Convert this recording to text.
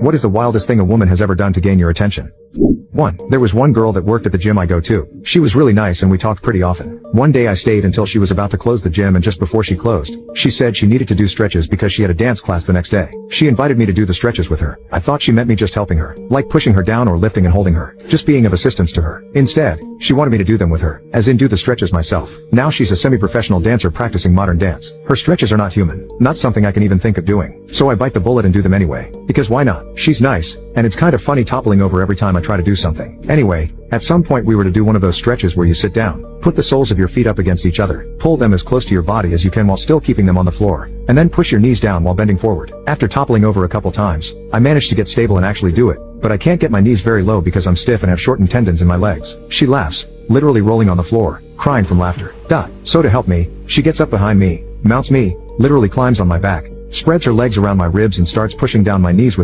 What is the wildest thing a woman has ever done to gain your attention? 1. There was one girl that worked at the gym I go to. She was really nice and we talked pretty often. One day I stayed until she was about to close the gym, and just before she closed, she said she needed to do stretches because she had a dance class the next day. She invited me to do the stretches with her. I thought she meant me just helping her, like pushing her down or lifting and holding her, just being of assistance to her. Instead, she wanted me to do them with her, as in do the stretches myself. Now she's a semi-professional dancer practicing modern dance. Her stretches are not human, not something I can even think of doing. So I bite the bullet and do them anyway. Because why not? She's nice, and it's kind of funny toppling over every time I try to do something. Anyway, at some point we were to do one of those stretches where you sit down, put the soles of your feet up against each other, pull them as close to your body as you can while still keeping them on the floor, and then push your knees down while bending forward. After toppling over a couple times, I managed to get stable and actually do it, but I can't get my knees very low because I'm stiff and have shortened tendons in my legs. She laughs, literally rolling on the floor, crying from laughter. So to help me, she gets up behind me, mounts me, literally climbs on my back, spreads her legs around my ribs and starts pushing down my knees with